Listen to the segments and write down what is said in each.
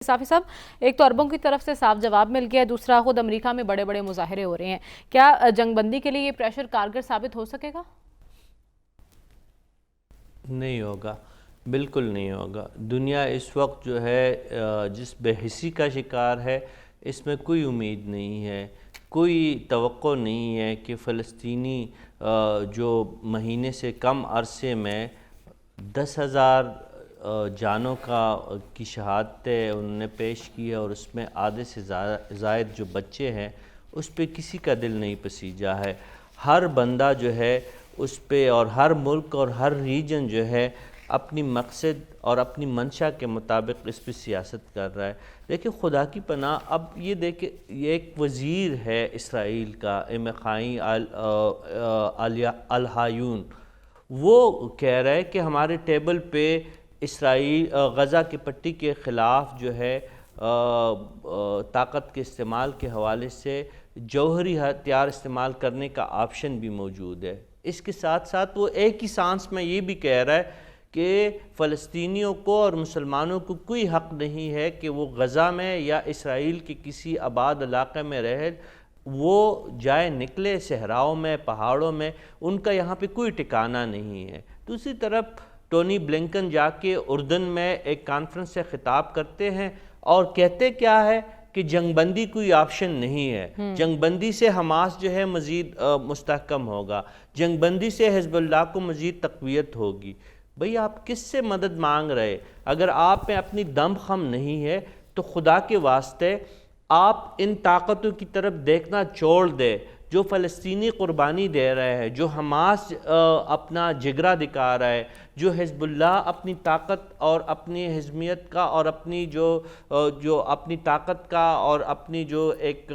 صافی صاحب، ایک تو عربوں کی طرف سے صاف جواب مل گیا ہے، دوسرا خود امریکہ میں بڑے بڑے مظاہرے ہو رہے ہیں۔ کیا جنگ بندی کے لیے یہ پریشر کارگر ثابت ہو سکے گا؟ نہیں ہوگا، بالکل نہیں ہوگا۔ دنیا اس وقت جو ہے جس بے حسی کا شکار ہے، اس میں کوئی امید نہیں ہے، کوئی توقع نہیں ہے کہ فلسطینی جو مہینے سے کم عرصے میں 10,000 جانوں کی شہادتیں انہوں نے پیش کی ہے، اور اس میں آدھے سے زائد جو بچے ہیں اس پہ کسی کا دل نہیں پسیجا ہے۔ ہر بندہ جو ہے اس پہ، اور ہر ملک اور ہر ریجن جو ہے اپنی مقصد اور اپنی منشا کے مطابق اس پہ سیاست کر رہا ہے۔ دیکھیں خدا کی پناہ، اب یہ دیکھیں، یہ ایک وزیر ہے اسرائیل کا، عمیقائی الہایون، وہ کہہ رہا ہے کہ ہمارے ٹیبل پہ اسرائیل غزہ کی پٹی کے خلاف جو ہے طاقت کے استعمال کے حوالے سے جوہری ہتھیار استعمال کرنے کا آپشن بھی موجود ہے۔ اس کے ساتھ ساتھ وہ ایک ہی سانس میں یہ بھی کہہ رہا ہے کہ فلسطینیوں کو اور مسلمانوں کو کوئی حق نہیں ہے کہ وہ غزہ میں یا اسرائیل کے کسی آباد علاقے میں رہے، وہ جائے نکلے صحراؤں میں، پہاڑوں میں، ان کا یہاں پہ کوئی ٹھکانہ نہیں ہے۔ دوسری طرف ٹونی بلنکن جا کے اردن میں ایک کانفرنس سے خطاب کرتے ہیں اور کہتے کیا ہے کہ جنگ بندی کوئی آپشن نہیں ہے، جنگ بندی سے حماس جو ہے مزید مستحکم ہوگا، جنگ بندی سے حزب اللہ کو مزید تقویت ہوگی۔ بھئی آپ کس سے مدد مانگ رہے؟ اگر آپ میں اپنی دم خم نہیں ہے تو خدا کے واسطے آپ ان طاقتوں کی طرف دیکھنا چھوڑ دے جو فلسطینی قربانی دے رہے ہیں، جو حماس اپنا جگرہ دکھا رہا ہے، جو حزب اللہ اپنی طاقت اور اپنی حزمیت کا اور اپنی جو اپنی طاقت کا اور اپنی جو ایک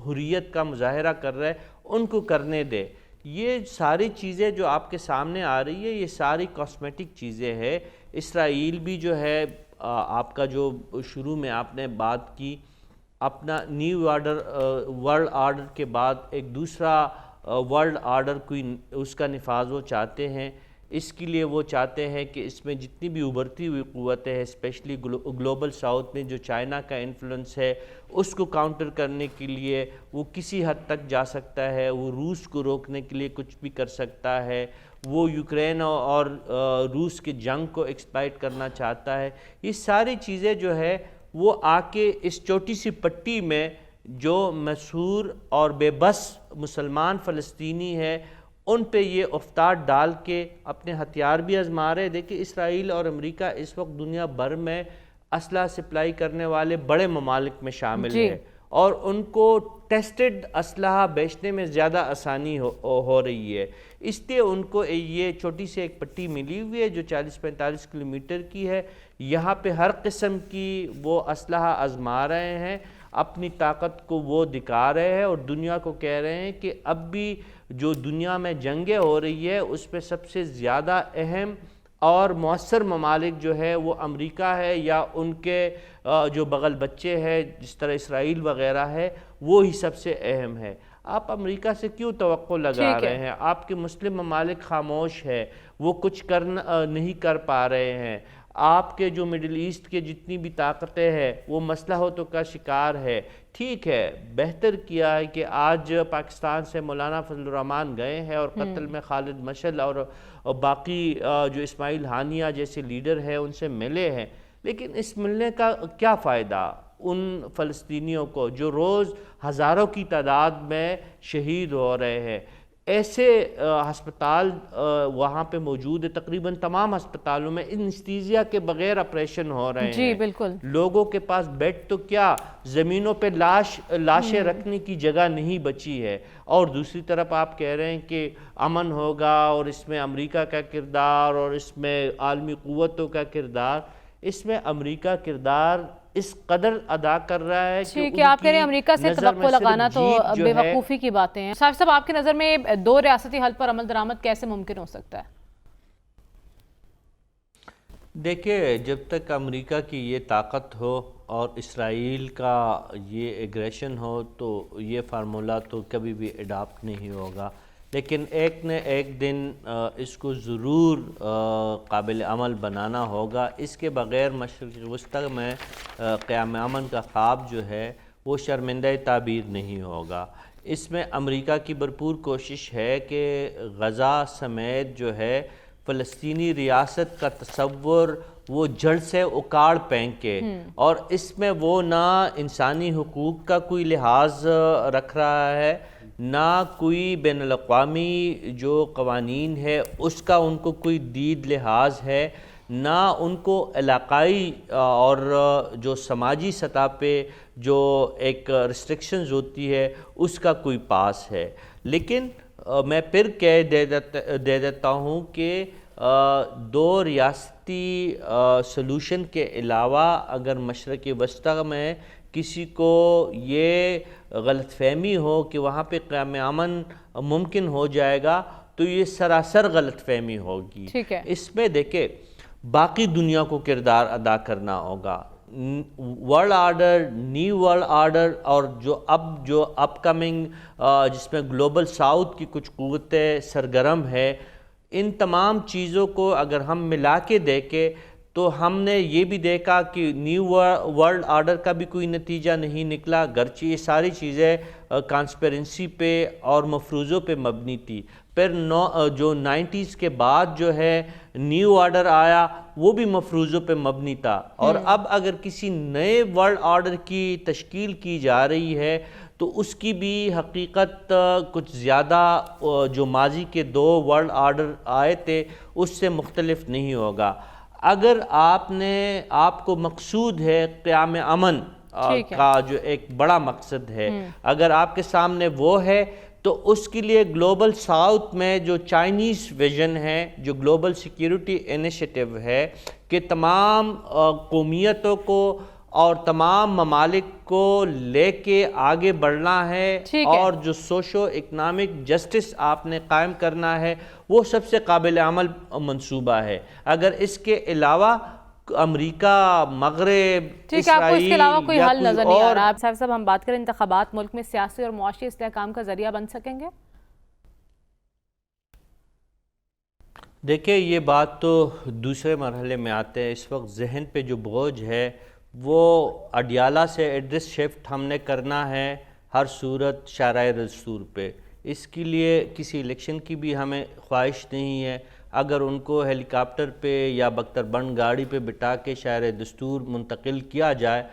حریت کا مظاہرہ کر رہے ہیں، ان کو کرنے دے۔ یہ ساری چیزیں جو آپ کے سامنے آ رہی ہے، یہ ساری کاسمیٹک چیزیں ہیں۔ اسرائیل بھی جو ہے، آپ کا جو شروع میں آپ نے بات کی، اپنا نیو ورلڈ آرڈر کے بعد ایک دوسرا ورلڈ آرڈر اس کا نفاذ وہ چاہتے ہیں۔ اس کے لیے وہ چاہتے ہیں کہ اس میں جتنی بھی ابھرتی ہوئی قوتیں ہیں، اسپیشلی گلوبل ساؤتھ میں جو چائنا کا انفلوئنس ہے، اس کو کاؤنٹر کرنے کے لیے وہ کسی حد تک جا سکتا ہے، وہ روس کو روکنے کے لیے کچھ بھی کر سکتا ہے، وہ یوکرین اور روس کی جنگ کو ایکسپلائٹ کرنا چاہتا ہے۔ یہ ساری چیزیں جو ہے وہ آ کے اس چھوٹی سی پٹی میں جو مسحور اور بے بس مسلمان فلسطینی ہے ان پہ یہ افتاد ڈال کے اپنے ہتھیار بھی آزما رہے۔ دیکھیں اسرائیل اور امریکہ اس وقت دنیا بھر میں اسلحہ سپلائی کرنے والے بڑے ممالک میں شامل ہے، اور ان کو ٹیسٹڈ اسلحہ بیچنے میں زیادہ آسانی ہو رہی ہے۔ اس لیے ان کو یہ چھوٹی سی ایک پٹی ملی ہوئی ہے جو 40-45 کلومیٹر کی ہے، یہاں پہ ہر قسم کی وہ اسلحہ آزما رہے ہیں، اپنی طاقت کو وہ دکھا رہے ہیں، اور دنیا کو کہہ رہے ہیں کہ اب بھی جو دنیا میں جنگیں ہو رہی ہے اس پہ سب سے زیادہ اہم اور مؤثر ممالک جو ہے وہ امریکہ ہے، یا ان کے جو بغل بچے ہیں جس طرح اسرائیل وغیرہ ہے، وہ ہی سب سے اہم ہے۔ آپ امریکہ سے کیوں توقع لگا رہے ہیں؟ آپ کے مسلم ممالک خاموش ہے، وہ کچھ نہیں کر پا رہے ہیں۔ آپ کے جو مڈل ایسٹ کے جتنی بھی طاقتیں ہیں وہ مصلحتوں کا شکار ہے۔ ٹھیک ہے، بہتر کیا ہے کہ آج پاکستان سے مولانا فضل الرحمان گئے ہیں اور قتل میں خالد مشعل اور باقی جو اسماعیل ہانیہ جیسے لیڈر ہیں ان سے ملے ہیں، لیکن اس ملنے کا کیا فائدہ ان فلسطینیوں کو جو روز ہزاروں کی تعداد میں شہید ہو رہے ہیں؟ ایسے ہسپتال وہاں پہ موجود ہے، تقریباً تمام ہسپتالوں میں انستیزیا کے بغیر آپریشن ہو رہے ہیں، بالکل لوگوں کے پاس بیڈ تو کیا، زمینوں پہ لاشیں رکھنے کی جگہ نہیں بچی ہے۔ اور دوسری طرف آپ کہہ رہے ہیں کہ امن ہوگا، اور اس میں امریکہ کا کردار اور اس میں عالمی قوتوں کا کردار، اس میں امریکہ کردار اس قدر ادا کر رہا ہے کہ آپ کہہ رہے ہیں امریکہ سے توقع لگانا تو بے ہے۔ وقوفی کی باتیں ہیں۔ صاحب صاحب، آپ کی نظر میں دو ریاستی حل پر عمل درآمد کیسے ممکن ہو سکتا ہے؟ دیکھیں جب تک امریکہ کی یہ طاقت ہو اور اسرائیل کا یہ ایگریشن ہو تو یہ فارمولہ تو کبھی بھی اڈاپٹ نہیں ہوگا، لیکن ایک نہ ایک دن اس کو ضرور قابل عمل بنانا ہوگا. اس کے بغیر مشرق وسطی میں قیام امن کا خواب جو ہے وہ شرمندہ تعبیر نہیں ہوگا. اس میں امریکہ کی بھرپور کوشش ہے کہ غزہ سمیت جو ہے فلسطینی ریاست کا تصور وہ جڑ سے اکاڑ پھینکے، اور اس میں وہ نہ انسانی حقوق کا کوئی لحاظ رکھ رہا ہے، نہ کوئی بین الاقوامی جو قوانین ہے اس کا ان کو کوئی دید لحاظ ہے، نہ ان کو علاقائی اور جو سماجی سطح پہ جو ایک ریسٹرکشنز ہوتی ہے اس کا کوئی پاس ہے. لیکن میں پھر کہہ دے دیتا ہوں کہ دو ریاستی سلوشن کے علاوہ اگر مشرق وسطی میں کسی کو یہ غلط فہمی ہو کہ وہاں پہ قیام امن ممکن ہو جائے گا تو یہ سراسر غلط فہمی ہوگی. اس میں دیکھیں باقی دنیا کو کردار ادا کرنا ہوگا. World order, new world order, اور جو اپ کمنگ جس میں گلوبل ساؤتھ کی کچھ قوتیں سرگرم ہے، ان تمام چیزوں کو اگر ہم ملا کے دیکھیں تو ہم نے یہ بھی دیکھا کہ نیو ورلڈ آرڈر کا بھی کوئی نتیجہ نہیں نکلا، گرچہ یہ ساری چیزیں کانسپیرنسی پہ اور مفروضوں پہ مبنی تھی. پھر جو 90s کے بعد جو ہے نیو آرڈر آیا وہ بھی مفروضوں پہ مبنی تھا، اور اب اگر کسی نئے ورلڈ آرڈر کی تشکیل کی جا رہی ہے تو اس کی بھی حقیقت کچھ زیادہ جو ماضی کے دو ورلڈ آرڈر آئے تھے اس سے مختلف نہیں ہوگا. اگر آپ کو مقصود ہے قیام امن کا جو ایک بڑا مقصد ہے، اگر آپ کے سامنے وہ ہے تو اس کے لیے گلوبل ساؤتھ میں جو چائنیز ویژن ہے، جو گلوبل سیکیورٹی انیشیٹو ہے کہ تمام قومیتوں کو اور تمام ممالک کو لے کے آگے بڑھنا ہے، اور جو سوشو اکنامک جسٹس آپ نے قائم کرنا ہے، وہ سب سے قابل عمل منصوبہ ہے. اگر اس کے علاوہ امریکہ، مغرب، ٹھیک ہے، آپ کو اس کے علاوہ کوئی حل نظر نہیں آ رہا. صاحب ہم بات کریں انتخابات ملک میں سیاسی اور معاشی استحکام کا ذریعہ بن سکیں گے؟ دیکھیں یہ بات تو دوسرے مرحلے میں آتے ہیں. اس وقت ذہن پہ جو بوجھ ہے وہ اڈیالہ سے ایڈریس شفٹ ہم نے کرنا ہے ہر صورت شارع دستور پہ. اس کے لیے کسی الیکشن کی بھی ہمیں خواہش نہیں ہے. اگر ان کو ہیلی کاپٹر پہ یا بختر بند گاڑی پہ بٹھا کے شارع دستور منتقل کیا جائے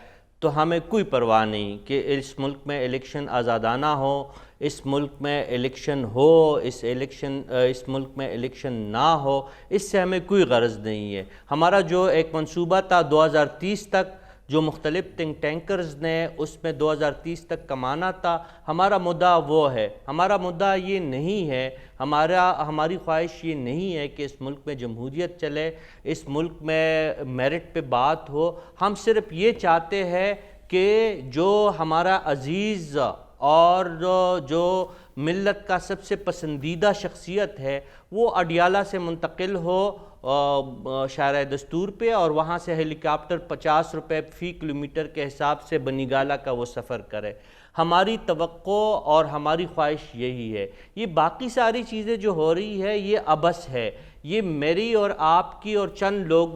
تو ہمیں کوئی پرواہ نہیں کہ اس ملک میں الیکشن آزادانہ ہو، اس ملک میں الیکشن ہو، اس ملک میں الیکشن نہ ہو، اس سے ہمیں کوئی غرض نہیں ہے. ہمارا جو ایک منصوبہ تھا 2030 تک، جو مختلف تھنک ٹینکرز نے اس میں 2030 تک کمانا تھا، ہمارا مدعا وہ ہے. ہمارا مدعا یہ نہیں ہے، ہماری خواہش یہ نہیں ہے کہ اس ملک میں جمہوریت چلے، اس ملک میں میرٹ پہ بات ہو. ہم صرف یہ چاہتے ہیں کہ جو ہمارا عزیز اور جو ملت کا سب سے پسندیدہ شخصیت ہے وہ اڈیالہ سے منتقل ہو شارع دستور پہ، اور وہاں سے ہیلی کاپٹر 50 روپے فی کلومیٹر کے حساب سے بنی گالہ کا وہ سفر کرے. ہماری توقع اور ہماری خواہش یہی ہے. یہ باقی ساری چیزیں جو ہو رہی ہے یہ عبث ہے. یہ میری اور آپ کی اور چند لوگ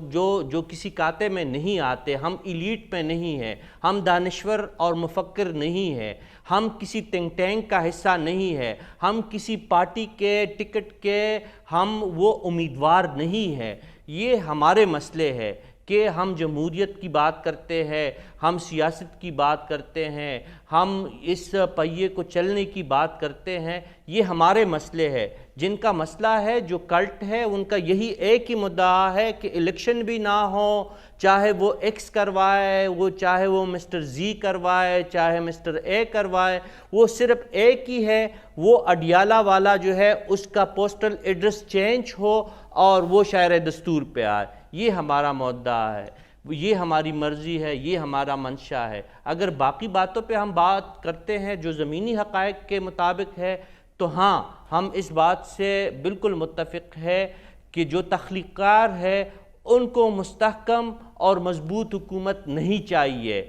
جو کسی کاتے میں نہیں آتے، ہم ایلیٹ میں نہیں ہیں، ہم دانشور اور مفکر نہیں ہیں، ہم کسی تھنک ٹینک کا حصہ نہیں ہے، ہم کسی پارٹی کے ٹکٹ کے ہم وہ امیدوار نہیں ہیں. یہ ہمارے مسئلے ہیں کہ ہم جمہوریت کی بات کرتے ہیں، ہم سیاست کی بات کرتے ہیں، ہم اس پہیے کو چلنے کی بات کرتے ہیں. یہ ہمارے مسئلے ہیں. جن کا مسئلہ ہے، جو کلٹ ہے، ان کا یہی ایک ہی مدعا ہے کہ الیکشن بھی نہ ہو، چاہے وہ ایکس کروائے، چاہے وہ مسٹر زی کروائے، چاہے مسٹر اے کروائے، وہ صرف ایک ہی ہے، وہ اڈیالہ والا جو ہے اس کا پوسٹل ایڈریس چینج ہو اور وہ شارع دستور پہ آئے. یہ ہمارا مدعا ہے، یہ ہماری مرضی ہے، یہ ہمارا منشا ہے. اگر باقی باتوں پہ ہم بات کرتے ہیں جو زمینی حقائق کے مطابق ہے تو ہاں، ہم اس بات سے بالکل متفق ہے کہ جو تخلیقار ہے ان کو مستحکم اور مضبوط حکومت نہیں چاہیے،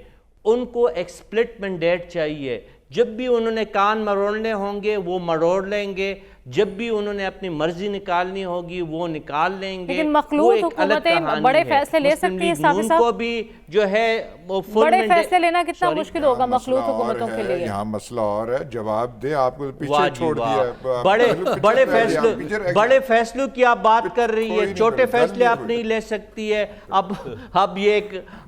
ان کو ایک سپلٹ مینڈیٹ چاہیے. جب بھی انہوں نے کان مروڑنے ہوں گے وہ مروڑ لیں گے. جب بھی انہوں نے اپنی مرضی نکالنی ہوگی وہ نکال لیں گے. لیکن مخلوط حکومتیں بڑے فیصلے لے سکتی ہیں صافی صاحب. کو بھی جو ہے وہ بڑے فیصلے لینا کتنا مشکل ہوگا مخلوط حکومتوں کے لیے. یہاں مسئلہ اور ہے، جواب دیں، آپ کو پیچھے چھوڑ دیا. بڑے فیصلوں کی آپ بات کر رہی ہے، چھوٹے فیصلے آپ نہیں لے سکتی ہے. اب یہ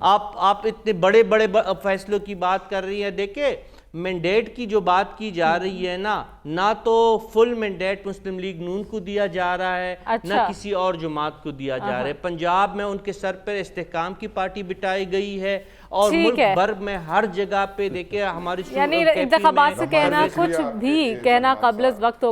آپ اتنے بڑے بڑے فیصلوں کی بات کر رہی ہے. دیکھیں مینڈیٹ کی جو بات کی جا رہی ہے نہ تو فل مینڈیٹ مسلم لیگ نون کو دیا جا رہا ہے، نہ کسی اور جماعت کو دیا جا رہا ہے. پنجاب میں ان کے سر پر استحکام کی پارٹی بٹائی گئی ہے اور ملک بھر میں ہر جگہ پہ دیکھیں ہماری یعنی انتخابات سے کہنا کچھ بھی کہنا قبل از وقت